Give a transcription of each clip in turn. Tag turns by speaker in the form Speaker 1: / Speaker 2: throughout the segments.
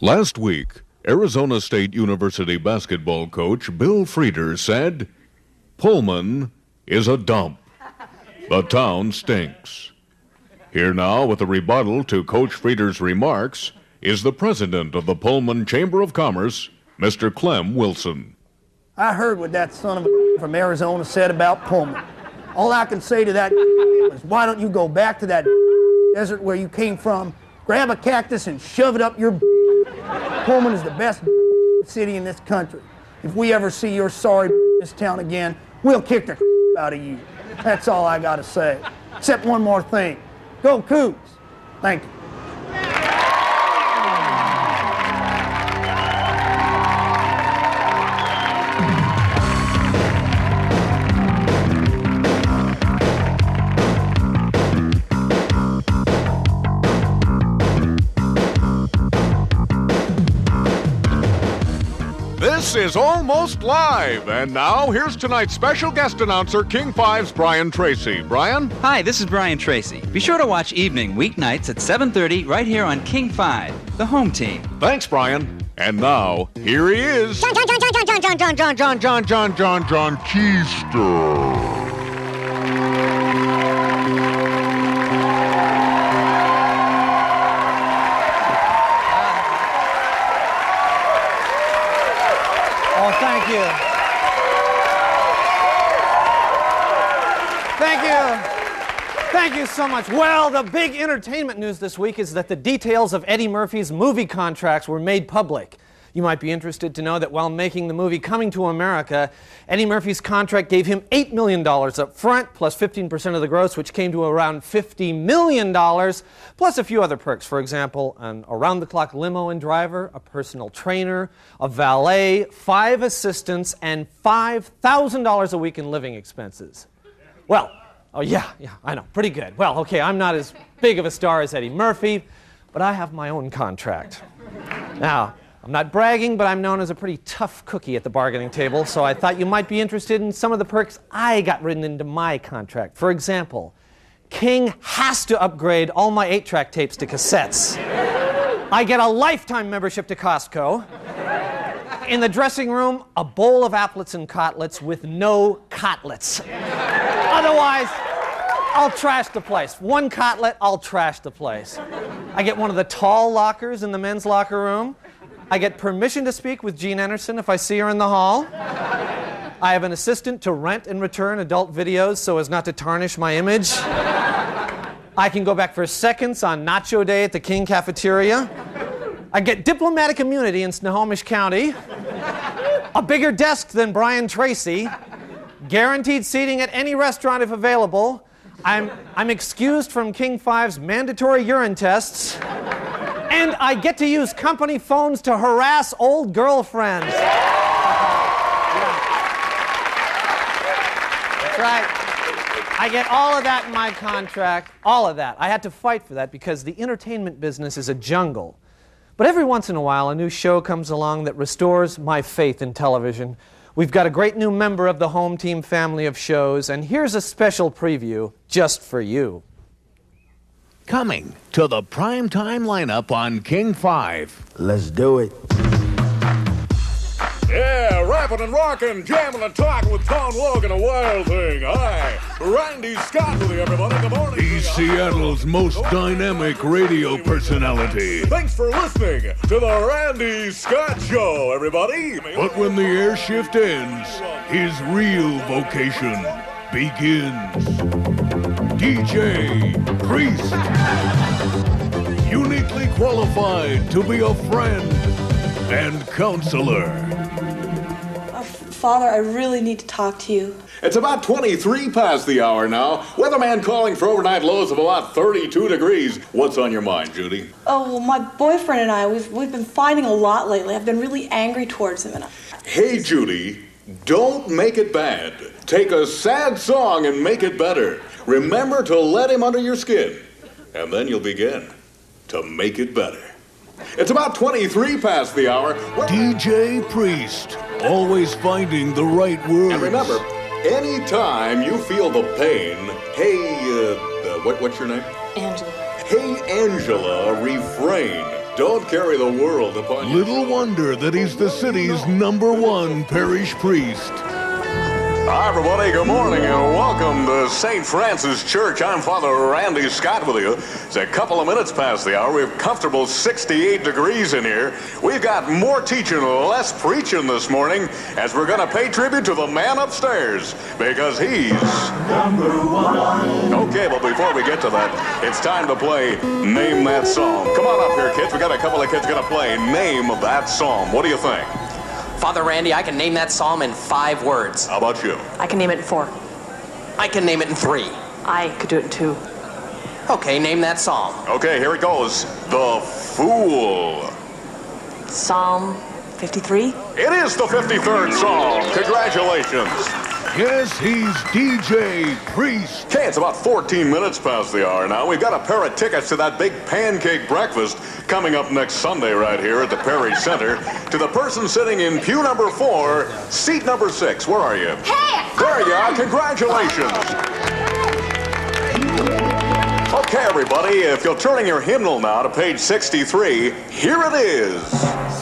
Speaker 1: Last week, Arizona State University basketball coach Bill Frieder said, Pullman is a dump. The town stinks. Here now with a rebuttal to Coach Frieder's remarks is the president of the Pullman Chamber of Commerce, Mr. Clem Wilson.
Speaker 2: I heard what that son of a from Arizona said about Pullman. All I can say to that is, why don't you go back to that desert where you came from, grab a cactus and shove it up your Pullman is the best city in this country. If we ever see your sorry this town again, we'll kick the out of you. That's all I gotta say. Except one more thing. Go Cougs. Thank you.
Speaker 1: This is Almost Live, and now here's tonight's special guest announcer, King 5's Brian Tracy. Brian?
Speaker 3: Hi, this is Brian Tracy. Be sure to watch Evening weeknights at 7:30 right here on King 5, the home team.
Speaker 1: Thanks, Brian. And now, here he is.
Speaker 4: John Keister.
Speaker 2: Thank you. Thank you. Thank you so much. Well, the big entertainment news this week is that the details of Eddie Murphy's movie contracts were made public. You might be interested to know that while making the movie Coming to America, Eddie Murphy's contract gave him $8 million up front, plus 15% of the gross, which came to around $50 million, plus a few other perks. For example, an around-the-clock limo and driver, a personal trainer, a valet, 5 assistants, and $5,000 a week in living expenses. Well, oh yeah, I know, pretty good. Well, okay, I'm not as big of a star as Eddie Murphy, but I have my own contract. Now, I'm not bragging, but I'm known as a pretty tough cookie at the bargaining table, so I thought you might be interested in some of the perks I got written into my contract. For example, King has to upgrade all my 8-track tapes to cassettes. I get a lifetime membership to Costco. In the dressing room, a bowl of applets and cotlets with no cotlets. Otherwise, I'll trash the place. 1 cotlet, I'll trash the place. I get one of the tall lockers in the men's locker room. I get permission to speak with Jean Anderson if I see her in the hall. I have an assistant to rent and return adult videos so as not to tarnish my image. I can go back for seconds on Nacho Day at the King Cafeteria. I get diplomatic immunity in Snohomish County. A bigger desk than Brian Tracy. Guaranteed seating at any restaurant if available. I'm excused from King 5's mandatory urine tests. And I get to use company phones to harass old girlfriends. That's right. I get all of that in my contract, all of that. I had to fight for that because the entertainment business is a jungle. But every once in a while, a new show comes along that restores my faith in television. We've got a great new member of the home team family of shows, and here's a special preview just for you.
Speaker 5: Coming to the primetime lineup on King 5.
Speaker 6: Let's do it.
Speaker 1: Yeah, rapping and rocking, jamming and talking with Tom Logan, a wild thing. Hi, Randy Scott with you, everybody. Good morning.
Speaker 7: He's Seattle's most dynamic radio personality.
Speaker 1: Thanks for listening to the Randy Scott Show, everybody.
Speaker 7: But when the air shift ends, his real vocation begins. DJ Priest. Uniquely qualified to be a friend and counselor.
Speaker 8: Father, I really need to talk to you.
Speaker 1: It's about 23 past the hour now. Weatherman calling for overnight lows of about 32 degrees. What's on your mind, Judy?
Speaker 8: Oh, well, my boyfriend and I, we've been fighting a lot lately. I've been really angry towards him.
Speaker 1: Hey, Judy, don't make it bad. Take a sad song and make it better. Remember to let him under your skin, and then you'll begin to make it better. It's about 23 past the hour.
Speaker 7: DJ Priest, always finding the right words.
Speaker 1: And remember, anytime you feel the pain, hey, what's your name?
Speaker 8: Angela.
Speaker 1: Hey, Angela, refrain. Don't carry the world upon you.
Speaker 7: Little wonder that he's the city's #1 parish priest.
Speaker 1: Hi, everybody. Good morning and welcome to St. Francis Church. I'm Father Randy Scott with you. It's a couple of minutes past the hour. We have comfortable 68 degrees in here. We've got more teaching, less preaching this morning as we're going to pay tribute to the man upstairs because he's #1. Okay, well, before we get to that, it's time to play Name That Song. Come on up here, kids. We got a couple of kids going to play Name That Psalm. What do you think?
Speaker 6: Father Randy, I can name that psalm in 5 words.
Speaker 1: How about you?
Speaker 8: I can name it in 4.
Speaker 6: I can name it in 3.
Speaker 8: I could do it in 2.
Speaker 6: Okay, name that psalm.
Speaker 1: Okay, here it goes. The Fool.
Speaker 8: Psalm 53.
Speaker 1: It is the 53rd Psalm. Congratulations.
Speaker 7: Yes, he's DJ Priest.
Speaker 1: Okay, it's about 14 minutes past the hour now. We've got a pair of tickets to that big pancake breakfast coming up next Sunday right here at the Perry Center. To the person sitting in pew number 4, seat number 6. Where are you?
Speaker 8: Hey!
Speaker 1: There you are. Congratulations. Okay, everybody, if you're turning your hymnal now to page 63, here it is.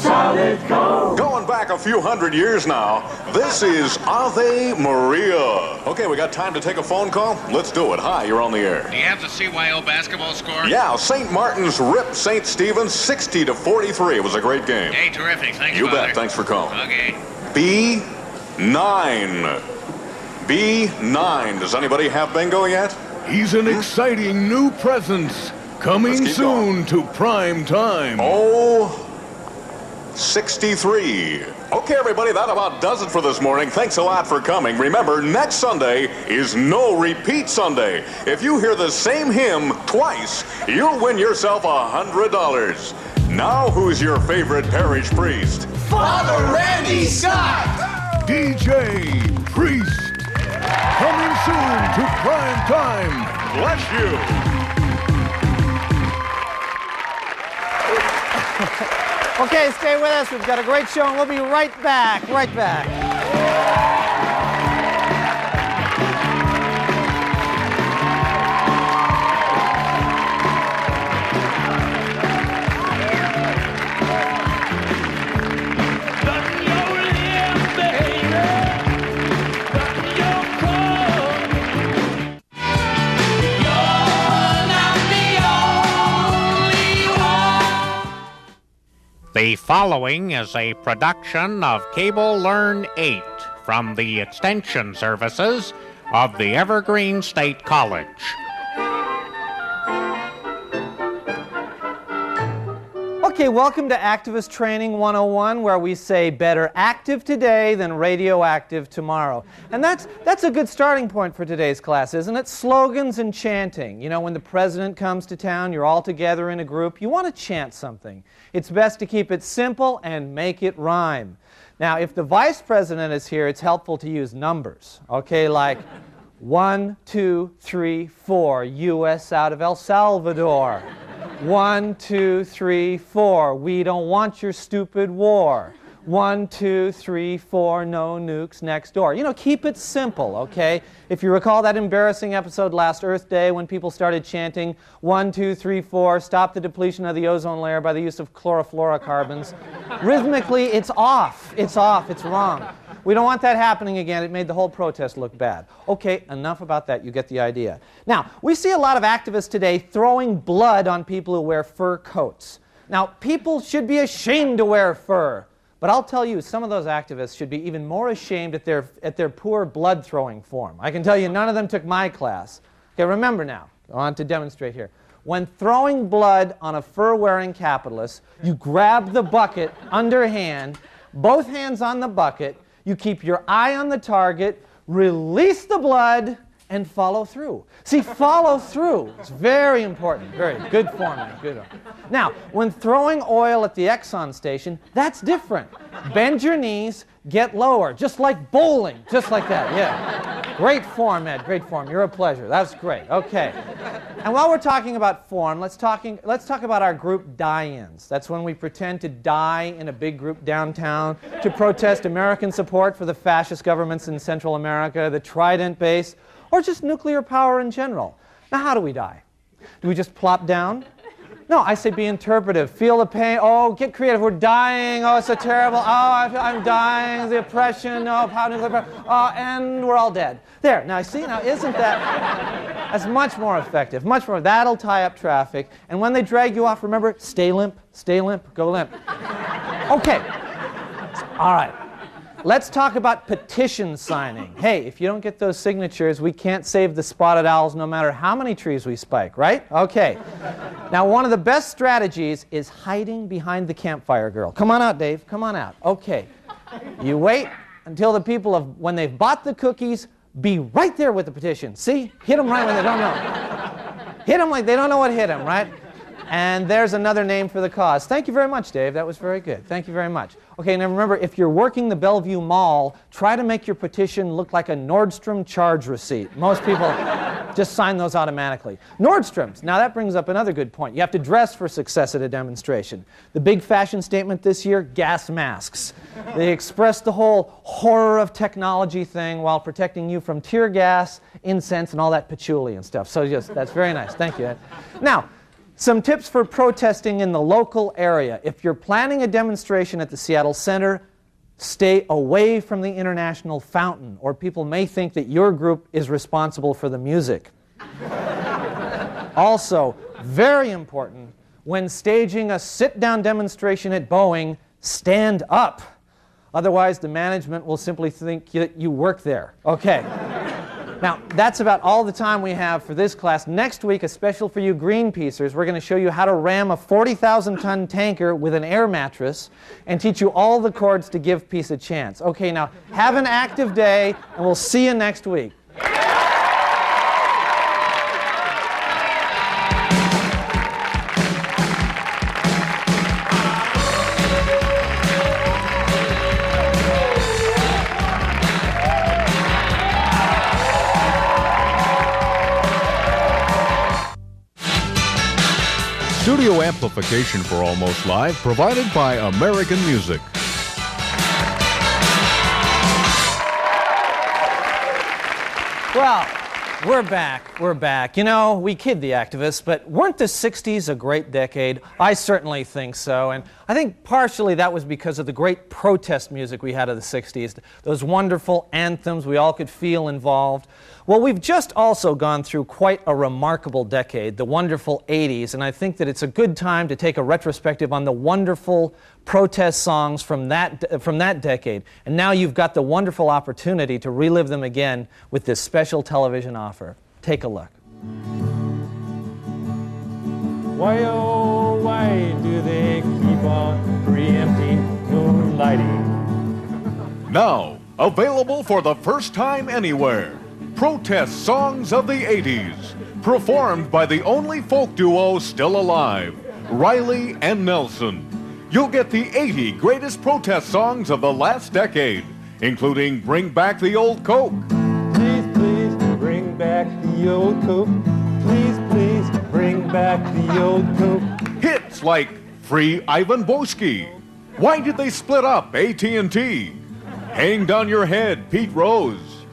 Speaker 9: Solid gold.
Speaker 1: Going back a few hundred years now, this is Ave Maria. Okay, we got time to take a phone call? Let's do it. Hi, you're on the air.
Speaker 10: Do you have the CYO basketball score?
Speaker 1: Yeah, St. Martin's ripped St. Stephen's 60-43. It was a great game.
Speaker 10: Hey, terrific. Thanks,
Speaker 1: You
Speaker 10: Father.
Speaker 1: bet. Thanks for calling.
Speaker 10: Okay.
Speaker 1: B9. B9. Does anybody have bingo yet?
Speaker 7: He's an exciting new presence coming
Speaker 1: Let's keep
Speaker 7: soon to prime time.
Speaker 1: Oh, 63. Okay, everybody, that about does it for this morning. Thanks a lot for coming. Remember, next Sunday is No Repeat Sunday. If you hear the same hymn twice, you'll win yourself $100. Now, who's your favorite parish priest?
Speaker 9: Father Randy Scott.
Speaker 7: DJ Priest. Coming soon to prime time.
Speaker 1: Bless you.
Speaker 2: Okay, stay with us. We've got a great show, and we'll be right back. Right back.
Speaker 11: The following is a production of Cable Learn 8 from the Extension Services of the Evergreen State College.
Speaker 2: Okay, welcome to Activist Training 101, where we say better active today than radioactive tomorrow. And that's a good starting point for today's class, isn't it? Slogans and chanting. You know, when the president comes to town, you're all together in a group, you want to chant something. It's best to keep it simple and make it rhyme. Now, if the vice president is here, it's helpful to use numbers, okay, like 1, 2, 3, 4, U.S. out of El Salvador. 1, 2, 3, 4, we don't want your stupid war. 1, 2, 3, 4, no nukes next door. You know, keep it simple, okay? If you recall that embarrassing episode last Earth Day when people started chanting 1, 2, 3, 4, stop the depletion of the ozone layer by the use of chlorofluorocarbons, rhythmically, it's off. It's off. It's wrong. We don't want that happening again. It made the whole protest look bad. Okay, enough about that. You get the idea. Now, we see a lot of activists today throwing blood on people who wear fur coats. Now, people should be ashamed to wear fur. But I'll tell you, some of those activists should be even more ashamed at their poor blood-throwing form. I can tell you none of them took my class. Okay, remember now. I want to demonstrate here. When throwing blood on a fur-wearing capitalist, you grab the bucket underhand, both hands on the bucket, you keep your eye on the target, release the blood, and follow through. See, follow through. It's very important. Very good form. Good. Now, when throwing oil at the Exxon station, that's different. Bend your knees, get lower, just like bowling, just like that. Yeah. Great form, Ed. Great form. You're a pleasure. That's great. Okay. And while we're talking about form, let's talk about our group die-ins. That's when we pretend to die in a big group downtown to protest American support for the fascist governments in Central America, the Trident base, or just nuclear power in general. Now, how do we die? Do we just plop down? No, I say be interpretive. Feel the pain. Oh, get creative. We're dying. Oh, it's so terrible. Oh, I'm dying. The oppression. Oh, how nuclear. Oh, and we're all dead. There. Now, see, now isn't that? That's much more effective. Much more. That'll tie up traffic. And when they drag you off, remember, stay limp, go limp. Okay. All right. Let's talk about petition signing. Hey, if you don't get those signatures, we can't save the spotted owls no matter how many trees we spike, right? Okay. Now, one of the best strategies is hiding behind the campfire girl. Come on out, Dave. Come on out. Okay. You wait until the people have, when they've bought the cookies, be right there with the petition. See? Hit them right when they don't know. Hit them like they don't know what hit them, right? And there's another name for the cause. Thank you very much, Dave. That was very good. Thank you very much. Okay, now remember, if you're working the Bellevue Mall, try to make your petition look like a Nordstrom charge receipt. Most people just sign those automatically. Nordstrom's. Now that brings up another good point. You have to dress for success at a demonstration. The big fashion statement this year, gas masks. They express the whole horror of technology thing while protecting you from tear gas, incense, and all that patchouli and stuff. So just, that's very nice. Thank you, Ed. Now, some tips for protesting in the local area. If you're planning a demonstration at the Seattle Center, stay away from the International Fountain, or people may think that your group is responsible for the music. Also, very important, when staging a sit-down demonstration at Boeing, stand up. Otherwise, the management will simply think that you work there. Okay. Now, that's about all the time we have for this class. Next week, a special for you Greenpeacers, we're going to show you how to ram a 40,000-ton tanker with an air mattress and teach you all the chords to give peace a chance. Okay, now, have an active day, and we'll see you next week.
Speaker 1: Studio amplification for Almost Live provided by American Music.
Speaker 2: Well, we're back. You know, we kid the activists, but weren't the 60s a great decade? I certainly think so, and I think partially that was because of the great protest music we had of the 60s, those wonderful anthems we all could feel involved. Well, we've just also gone through quite a remarkable decade, the wonderful 80s, and I think that it's a good time to take a retrospective on the wonderful protest songs from that decade. And now you've got the wonderful opportunity to relive them again with this special television offer. Take a look.
Speaker 12: Why, oh, why do they keep on preempting moonlighting?
Speaker 1: Now, available for the first time anywhere. Protest Songs of the 80s, performed by the only folk duo still alive, Riley and Nelson. You'll get the 80 greatest protest songs of the last decade, including Bring Back the Old Coke.
Speaker 12: Please, please, bring back the old Coke. Please, please, bring back the old Coke.
Speaker 1: Hits like Free Ivan Boesky, Why Did They Split Up, AT&T, Hang Down Your Head, Pete Rose,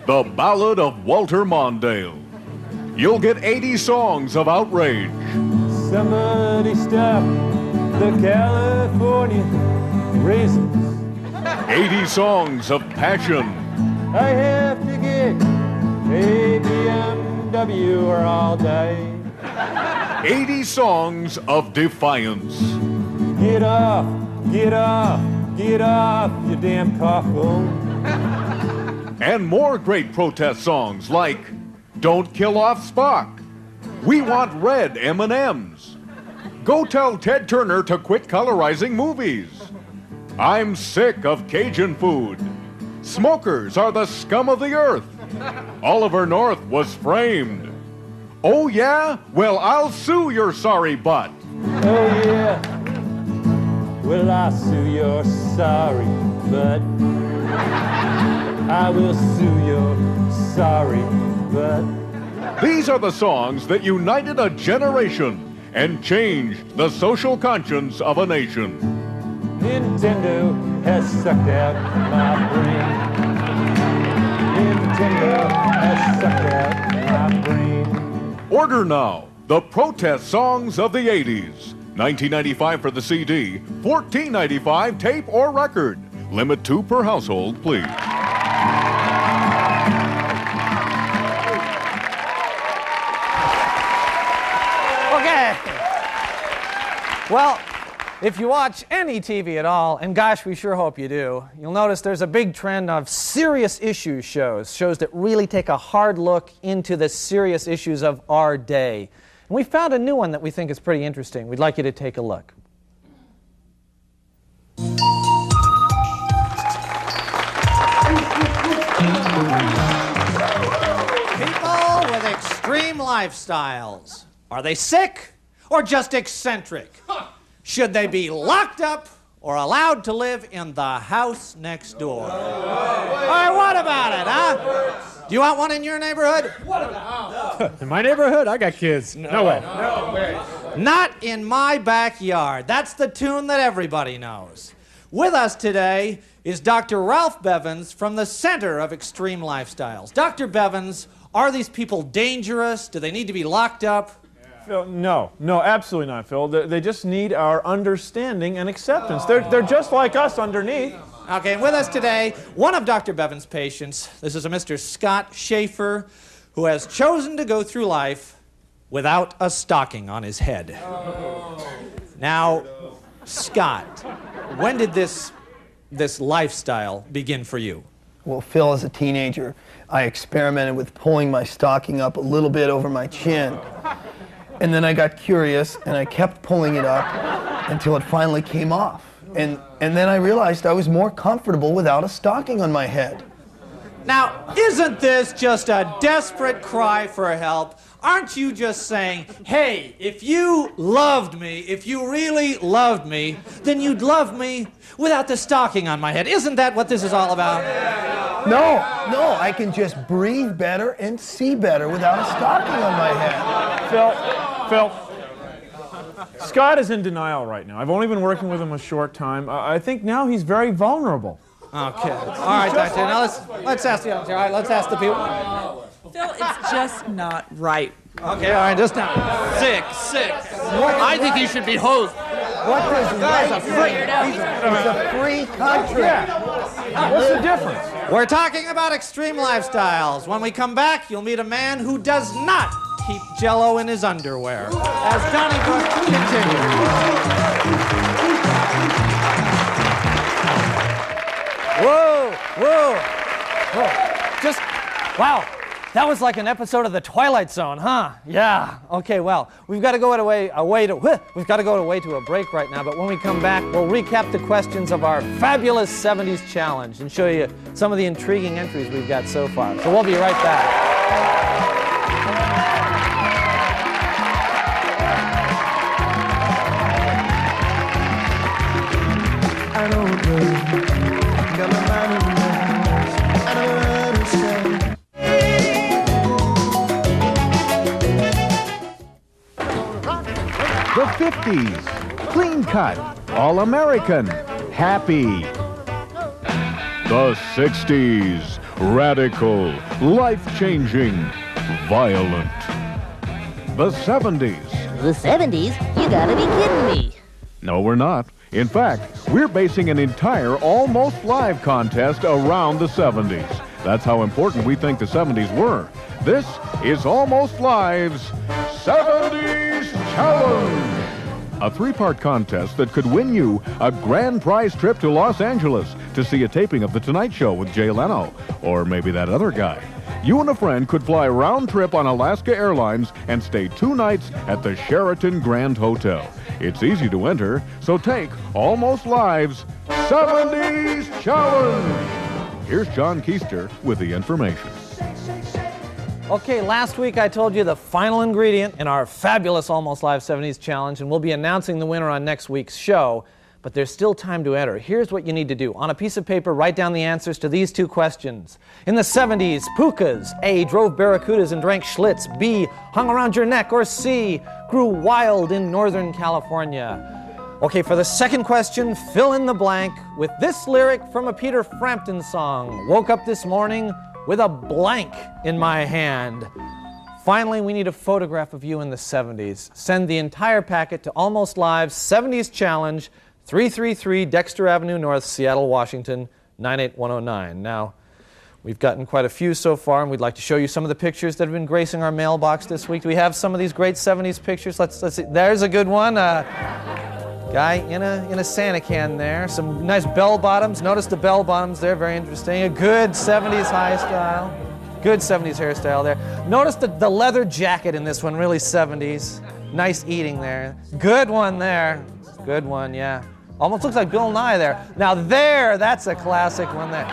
Speaker 1: The Ballad of Walter Mondale. You'll get 80 songs of outrage.
Speaker 12: Somebody stop the California raisins.
Speaker 1: 80 songs of passion.
Speaker 12: I have to get a BMW or I'll die.
Speaker 1: 80 songs of defiance.
Speaker 12: Get off, get off, get off, you damn cockle.
Speaker 1: And more great protest songs like Don't Kill Off Spock, We Want Red M&Ms, Go Tell Ted Turner to Quit Colorizing Movies, I'm Sick of Cajun Food, Smokers Are the Scum of the Earth, Oliver North Was Framed, Oh yeah? Well, I'll sue your sorry butt.
Speaker 12: Oh yeah? Well, I'll sue your sorry butt. I will sue your sorry butt.
Speaker 1: These are the songs that united a generation and changed the social conscience of a nation.
Speaker 12: Nintendo has sucked out my brain. Nintendo has sucked out my brain.
Speaker 1: Order now the protest songs of the 80s. $19.95 for the CD, $14.95 tape or record. Limit 2 per household, please.
Speaker 2: Okay. Well, if you watch any TV at all, and gosh, we sure hope you do, you'll notice there's a big trend of serious issues shows that really take a hard look into the serious issues of our day. And we found a new one that we think is pretty interesting. We'd like you to take a look. People with extreme lifestyles. Are they sick or just eccentric? Should they be locked up or allowed to live in the house next door? All right, what about it, huh? Do you want one in your neighborhood?
Speaker 12: In my neighborhood, I got kids. No way.
Speaker 2: Not in my backyard. That's the tune that everybody knows. With us today is Dr. Ralph Bevins from the Center of Extreme Lifestyles. Dr. Bevins, are these people dangerous? Do they need to be locked up?
Speaker 12: Phil, no, absolutely not, Phil. They just need our understanding and acceptance. They're just like us underneath.
Speaker 2: Okay, and with us today, one of Dr. Bevins' patients. This is a Mr. Scott Schaefer, who has chosen to go through life without a stocking on his head. Now, Scott, when did this lifestyle begin for you?
Speaker 13: Well, Phil, as a teenager, I experimented with pulling my stocking up a little bit over my chin. And then I got curious, and I kept pulling it up until it finally came off. And then I realized I was more comfortable without a stocking on my head.
Speaker 2: Now, isn't this just a desperate cry for help? Aren't you just saying, hey, if you loved me, if you really loved me, then you'd love me without the stocking on my head? Isn't that what this is all about?
Speaker 13: No, I can just breathe better and see better without a stocking on my head.
Speaker 12: Phil, Scott is in denial right now. I've only been working with him a short time. I think now he's very vulnerable.
Speaker 2: Okay. All right, Doctor. Now let's ask the other. All right, let's ask the people.
Speaker 14: Phil, it's just not right.
Speaker 2: Okay, all right, just now.
Speaker 15: Sick. I think he should be hosed.
Speaker 13: What does right mean? It's a free country.
Speaker 12: Yeah. What's the difference?
Speaker 2: We're talking about extreme lifestyles. When we come back, you'll meet a man who does not keep Jell-O in his underwear. As Donnybrook continues. Whoa. Just, wow. That was like an episode of The Twilight Zone, huh? Yeah. Okay, well, we've got to go away to a break right now, but when we come back, we'll recap the questions of our fabulous 70s challenge and show you some of the intriguing entries we've got so far. So we'll be right back.
Speaker 5: The 50s, clean cut, all-American, happy.
Speaker 1: The 60s, radical, life-changing, violent. The 70s.
Speaker 16: The 70s? You gotta be kidding me.
Speaker 1: No, we're not. In fact, we're basing an entire Almost Live contest around the 70s. That's how important we think the 70s were. This is Almost Live's 70s Challenge! A 3-part contest that could win you a grand prize trip to Los Angeles to see a taping of The Tonight Show with Jay Leno, or maybe that other guy. You and a friend could fly round trip on Alaska Airlines and stay 2 nights at the Sheraton Grand Hotel. It's easy to enter, so take Almost Live's 70s Challenge! Here's John Keister with the information.
Speaker 2: Okay, last week I told you the final ingredient in our fabulous Almost Live 70s Challenge, and we'll be announcing the winner on next week's show, but there's still time to enter. Here's what you need to do. On a piece of paper, write down the answers to these 2 questions. In the 70s, pukas, A, drove barracudas and drank Schlitz, B, hung around your neck, or C, grew wild in Northern California. Okay, for the second question, fill in the blank with this lyric from a Peter Frampton song. Woke up this morning with a blank in my hand. Finally, we need a photograph of you in the 70s. Send the entire packet to Almost Live's 70s Challenge, 333 Dexter Avenue North, Seattle, Washington, 98109. Now, we've gotten quite a few so far, and we'd like to show you some of the pictures that have been gracing our mailbox this week. Do we have some of these great 70s pictures? Let's see. There's a good one. Guy in a Santa can there. Some nice bell bottoms. Notice the bell bottoms there, very interesting. A good 70s high style. Good 70s hairstyle there. Notice the leather jacket in this one, really 70s. Nice eating there. Good one there. Good one, yeah. Almost looks like Bill Nye there. Now that's a classic one there.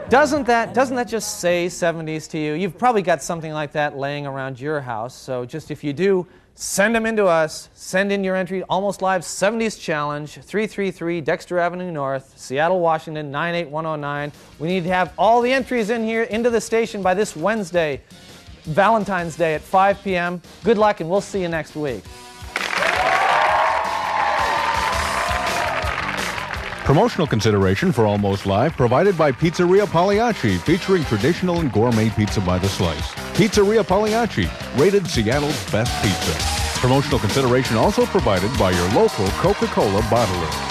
Speaker 2: Doesn't that just say 70s to you? You've probably got something like that laying around your house. So just if you do, send them in to us. Send in your entry, Almost Live 70s Challenge, 333 Dexter Avenue North, Seattle, Washington, 98109. We need to have all the entries in here into the station by this Wednesday, Valentine's Day at 5 p.m. Good luck, and we'll see you next week.
Speaker 1: Promotional consideration for Almost Live provided by Pizzeria Pagliacci, featuring traditional and gourmet pizza by the slice. Pizzeria Pagliacci, rated Seattle's best pizza. Promotional consideration also provided by your local Coca-Cola bottler.